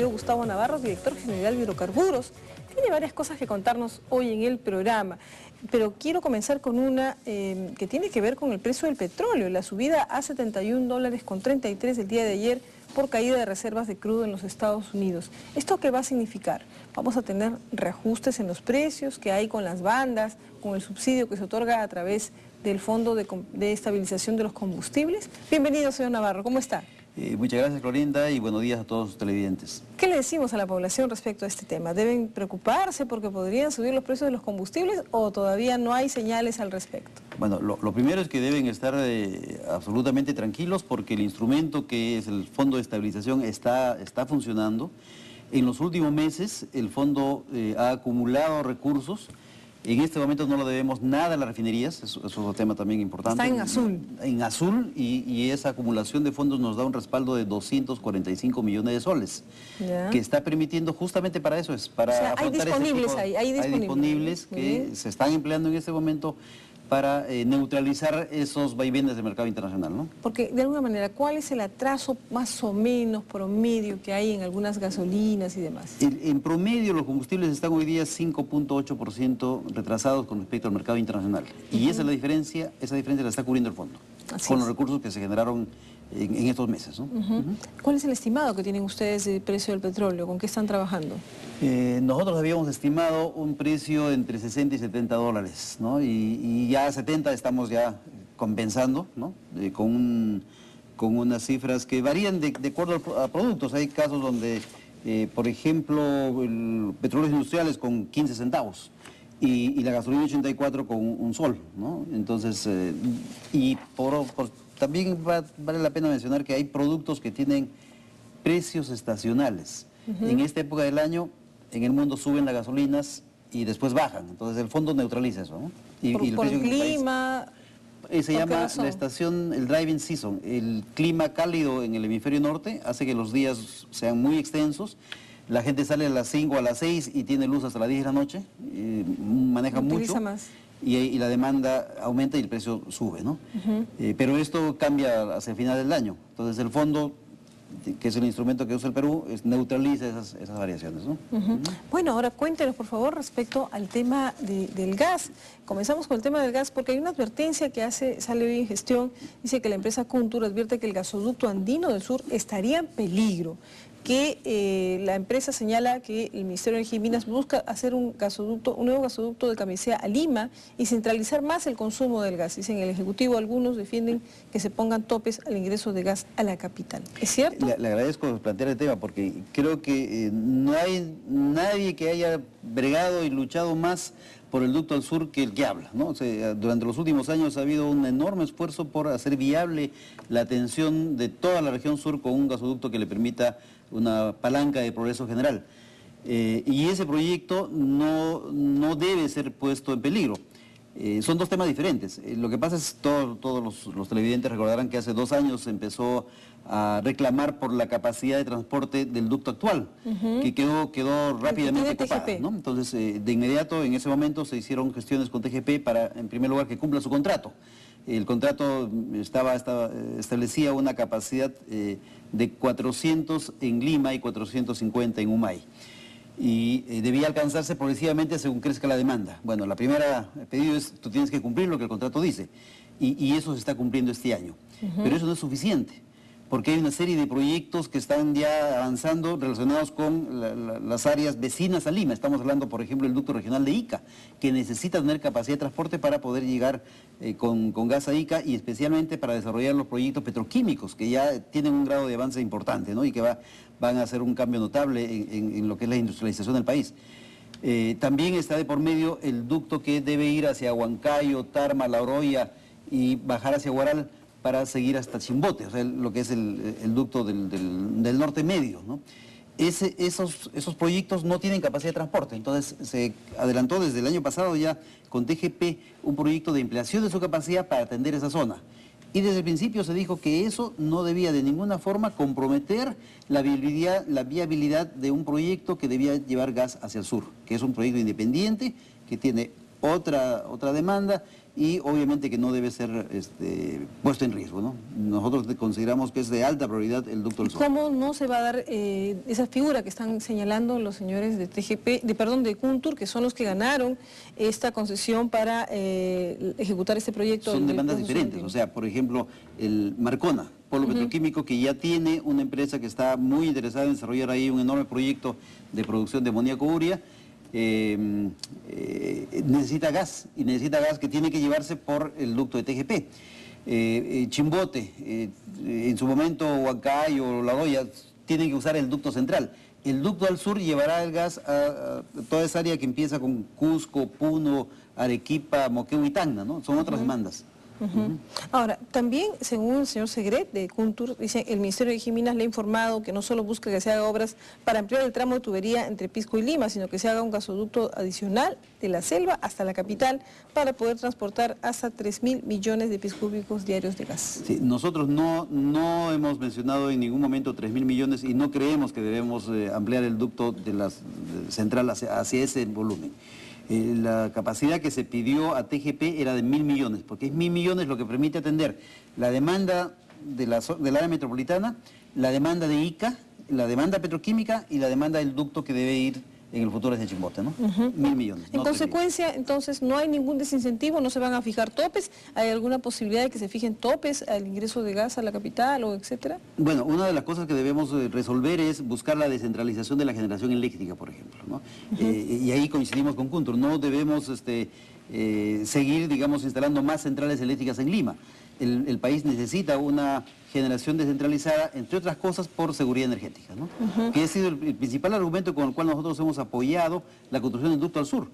Gustavo Navarro, director general de Hidrocarburos. Tiene varias cosas que contarnos hoy en el programa, pero quiero comenzar con una que tiene que ver con el precio del petróleo. La subida a $71.33 el día de ayer por caída de reservas de crudo en los Estados Unidos. ¿Esto qué va a significar? Vamos a tener reajustes en los precios que hay con las bandas, con el subsidio que se otorga a través del Fondo de Estabilización de los Combustibles. Bienvenido, señor Navarro, ¿cómo está? Muchas gracias, Clorinda, y buenos días a todos los televidentes. ¿Qué le decimos a la población respecto a este tema? ¿Deben preocuparse porque podrían subir los precios de los combustibles o todavía no hay señales al respecto? Bueno, lo primero es que deben estar absolutamente tranquilos porque el instrumento que es el Fondo de Estabilización está funcionando. En los últimos meses el fondo ha acumulado recursos. En este momento no lo debemos nada a las refinerías, eso es otro tema también importante. Está en azul. En azul, y esa acumulación de fondos nos da un respaldo de 245 millones de soles, que está permitiendo justamente para eso, es para hay disponibles hay disponibles que se están empleando en este momento para neutralizar esos vaivenes del mercado internacional, ¿no? Porque, de alguna manera, ¿cuál es el atraso más o menos promedio que hay en algunas gasolinas y demás? En promedio, los combustibles están hoy día 5.8% retrasados con respecto al mercado internacional. Y esa diferencia la está cubriendo el fondo, con los recursos que se generaron en estos meses, ¿no? ¿Cuál es el estimado que tienen ustedes del precio del petróleo? ¿Con qué están trabajando? Nosotros habíamos estimado un precio entre 60 y 70 dólares, ¿no? Y ya a 70 estamos ya compensando, ¿no? Con unas cifras que varían de acuerdo a productos. Hay casos donde, por ejemplo, el petróleos industriales con 15 centavos y la gasolina 84 con un sol, ¿no? Entonces, también vale la pena mencionar que hay productos que tienen precios estacionales. En esta época del año, en el mundo suben las gasolinas y después bajan. Entonces el fondo neutraliza eso, ¿no? Por el clima. Se llama la estación, el driving season. El clima cálido en el hemisferio norte hace que los días sean muy extensos. La gente sale a las 5 o a las 6 y tiene luz hasta las 10 de la noche. Maneja mucho. Más. Y la demanda aumenta y el precio sube, ¿no? Pero esto cambia hacia el final del año. Entonces el fondo, que es el instrumento que usa el Perú, neutraliza esas variaciones, ¿no? Bueno, ahora cuéntenos, por favor, respecto al tema del gas. Comenzamos con el tema del gas porque hay una advertencia que sale hoy en gestión. Dice que la empresa Kuntur advierte que el gasoducto andino del sur estaría en peligro, que la empresa señala que el Ministerio de Energía y Minas busca hacer un nuevo gasoducto de Camisea a Lima y centralizar más el consumo del gas. Dicen el Ejecutivo, algunos defienden que se pongan topes al ingreso de gas a la capital. ¿Es cierto? Le agradezco plantear el tema porque creo que no hay nadie que haya bregado y luchado más por el ducto al sur que el que habla, ¿no? O sea, durante los últimos años ha habido un enorme esfuerzo por hacer viable la atención de toda la región sur con un gasoducto que le permita una palanca de progreso general. Y ese proyecto no debe ser puesto en peligro. Son dos temas diferentes. Lo que pasa es que todos los televidentes recordarán que hace 2 años se empezó a reclamar por la capacidad de transporte del ducto actual, que quedó rápidamente ocupada, ¿no? Entonces, de inmediato, en ese momento, se hicieron gestiones con TGP para, en primer lugar, que cumpla su contrato. El contrato establecía una capacidad de 400 en Lima y 450 en Humay. Y debía alcanzarse progresivamente según crezca la demanda. Bueno, la primera pedido es, tú tienes que cumplir lo que el contrato dice, y eso se está cumpliendo este año. Pero eso no es suficiente, porque hay una serie de proyectos que están ya avanzando relacionados con las áreas vecinas a Lima. Estamos hablando, por ejemplo, del ducto regional de Ica, que necesita tener capacidad de transporte para poder llegar con gas a Ica y especialmente para desarrollar los proyectos petroquímicos, que ya tienen un grado de avance importante, ¿no? Y que van a hacer un cambio notable en lo que es la industrialización del país. También está de por medio el ducto que debe ir hacia Huancayo, Tarma, La Oroya y bajar hacia Huaral para seguir hasta Chimbote, o sea, lo que es el ducto del norte medio, ¿no? Esos proyectos no tienen capacidad de transporte, entonces se adelantó desde el año pasado ya con TGP un proyecto de ampliación de su capacidad para atender esa zona. Y desde el principio se dijo que eso no debía de ninguna forma comprometer la viabilidad de un proyecto que debía llevar gas hacia el sur, que es un proyecto independiente, que tiene otra demanda y obviamente que no debe ser puesto en riesgo, ¿no? Nosotros consideramos que es de alta prioridad el ducto del sur. ¿Cómo no se va a dar esa figura que están señalando los señores de de Kuntur, que son los que ganaron esta concesión para ejecutar este proyecto? Son demandas diferentes, o sea, por ejemplo, el Marcona, polo petroquímico, que ya tiene una empresa que está muy interesada en desarrollar ahí un enorme proyecto de producción de amoníaco urea. Necesita gas, y necesita gas que tiene que llevarse por el ducto de TGP. Chimbote, en su momento Huancayo o La Hoya, tienen que usar el ducto central. El ducto al sur llevará el gas a toda esa área que empieza con Cusco, Puno, Arequipa, Moquegua y Tacna, ¿no? Son otras demandas. Ahora, también, según el señor Segret de Kuntur, dice, el Ministerio de Minas le ha informado que no solo busca que se haga obras para ampliar el tramo de tubería entre Pisco y Lima, sino que se haga un gasoducto adicional de la selva hasta la capital para poder transportar hasta 3.000 millones de pies cúbicos diarios de gas. Sí, nosotros no hemos mencionado en ningún momento 3.000 millones y no creemos que debemos ampliar el ducto de la central hacia ese volumen. La capacidad que se pidió a TGP era de 1.000 millones, porque es 1.000 millones lo que permite atender la demanda del área metropolitana, la demanda de Ica, la demanda petroquímica y la demanda del ducto que debe ir en el futuro desde Chimbote, ¿no? 1.000 millones. En consecuencia, entonces, no hay ningún desincentivo, no se van a fijar topes. ¿Hay alguna posibilidad de que se fijen topes al ingreso de gas a la capital o etcétera? Bueno, una de las cosas que debemos resolver es buscar la descentralización de la generación eléctrica, por ejemplo, ¿no? Y ahí coincidimos con Kuntur. No debemos seguir, digamos, instalando más centrales eléctricas en Lima. El país necesita una generación descentralizada, entre otras cosas, por seguridad energética, ¿no? Que ha sido el principal argumento con el cual nosotros hemos apoyado la construcción del ducto al sur.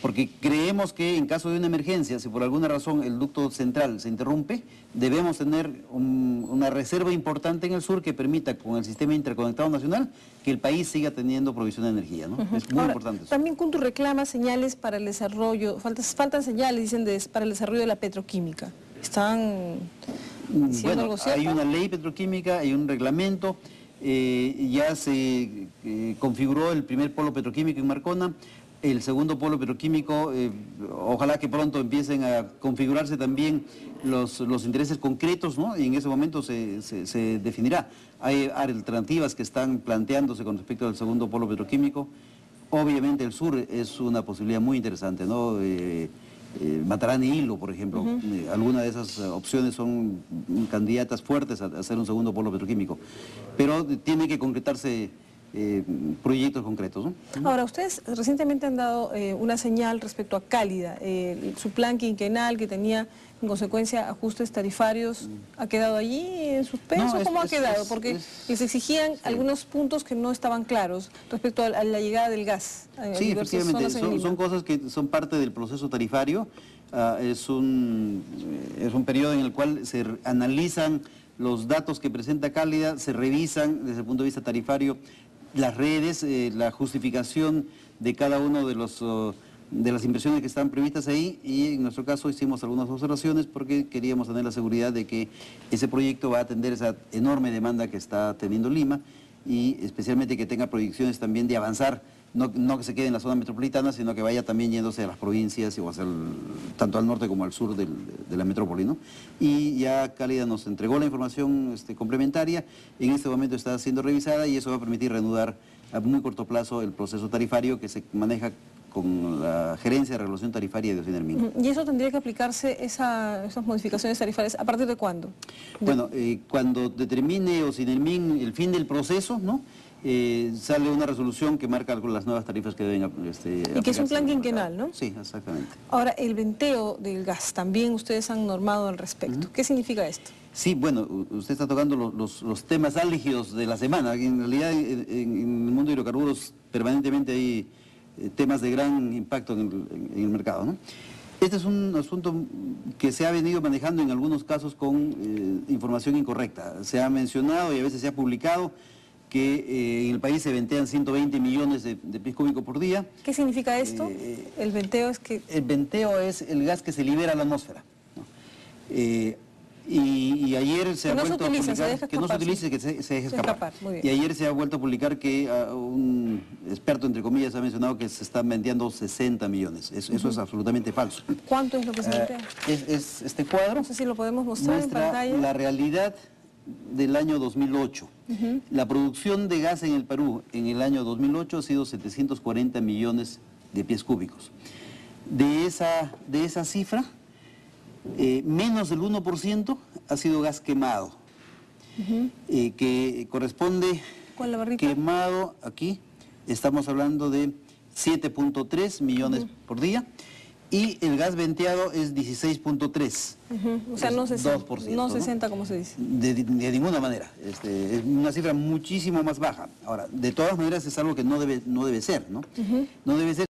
Porque creemos que en caso de una emergencia, si por alguna razón el ducto central se interrumpe, debemos tener una reserva importante en el sur que permita, con el sistema interconectado nacional, que el país siga teniendo provisión de energía, ¿no? Es muy importante eso. También Kuntur reclama señales para el desarrollo, faltan señales, dicen, para el desarrollo de la petroquímica. ¿Están diciendo algo cierto? Hay una ley petroquímica, hay un reglamento, ya se configuró el primer polo petroquímico en Marcona. El segundo polo petroquímico, ojalá que pronto empiecen a configurarse también los intereses concretos, ¿no? Y en ese momento se definirá. Hay alternativas que están planteándose con respecto al segundo polo petroquímico. Obviamente el sur es una posibilidad muy interesante, ¿no? Matarán y Hilo, por ejemplo. Algunas de esas opciones son candidatas fuertes a hacer un segundo polo petroquímico. Pero tiene que concretarse proyectos concretos, ¿no? Ahora, ustedes recientemente han dado una señal respecto a Cálida, su plan quinquenal que tenía en consecuencia ajustes tarifarios, ¿ha quedado allí en suspenso? No, ¿Cómo ha quedado? Porque les exigían algunos puntos que no estaban claros respecto a la llegada del gas. Sí, efectivamente, son cosas que son parte del proceso tarifario. Es un periodo en el cual se analizan los datos que presenta Cálida, se revisan desde el punto de vista tarifario las redes, la justificación de cada uno de las inversiones que están previstas ahí, y en nuestro caso hicimos algunas observaciones porque queríamos tener la seguridad de que ese proyecto va a atender esa enorme demanda que está teniendo Lima, y especialmente que tenga proyecciones también de avanzar, no que se quede en la zona metropolitana, sino que vaya también yéndose a las provincias o hacia tanto al norte como al sur de la metrópoli, ¿no? Y ya Cálida nos entregó la información complementaria, en este momento está siendo revisada y eso va a permitir reanudar a muy corto plazo el proceso tarifario que se maneja con la Gerencia de Regulación Tarifaria de Occidental. ¿Y eso tendría que aplicarse, esas modificaciones tarifarias, a partir de cuándo? Bueno, cuando determine Occidental el fin del proceso, ¿no? Sale una resolución que marca las nuevas tarifas que deben y que es un plan quinquenal, ¿no? Sí, exactamente. Ahora, el venteo del gas, también ustedes han normado al respecto. ¿Qué significa esto? Sí, bueno, usted está tocando los temas álgidos de la semana. En realidad, en el mundo de hidrocarburos permanentemente hay temas de gran impacto en el mercado, ¿no? Este es un asunto que se ha venido manejando en algunos casos con información incorrecta. Se ha mencionado y a veces se ha publicado que en el país se ventean 120 millones de pies cúbicos por día. ¿Qué significa esto? El venteo es que... El venteo es el gas que se libera a la atmósfera, ¿no? Y ayer se ha no vuelto se utilice, a publicar, se deja que no se escapar, utilice, que se deje escapar. Muy bien. Y ayer se ha vuelto a publicar que un experto, entre comillas, ha mencionado que se están vendiendo 60 millones. Eso es absolutamente falso. ¿Cuánto es lo que se ventea? Es este cuadro. No sé si lo podemos mostrar en Muestra pantalla. la realidad del año 2008. La producción de gas en el Perú en el año 2008 ha sido 740 millones de pies cúbicos. De esa cifra, menos del 1% ha sido gas quemado, que corresponde ¿Cuál la barrita? quemado, aquí estamos hablando de 7.3 millones por día, y el gas venteado es 16.3. O sea, no 2%, no 60 como se dice. De ninguna manera, es una cifra muchísimo más baja. Ahora, de todas maneras es algo que no debe ser, ¿no? No debe ser.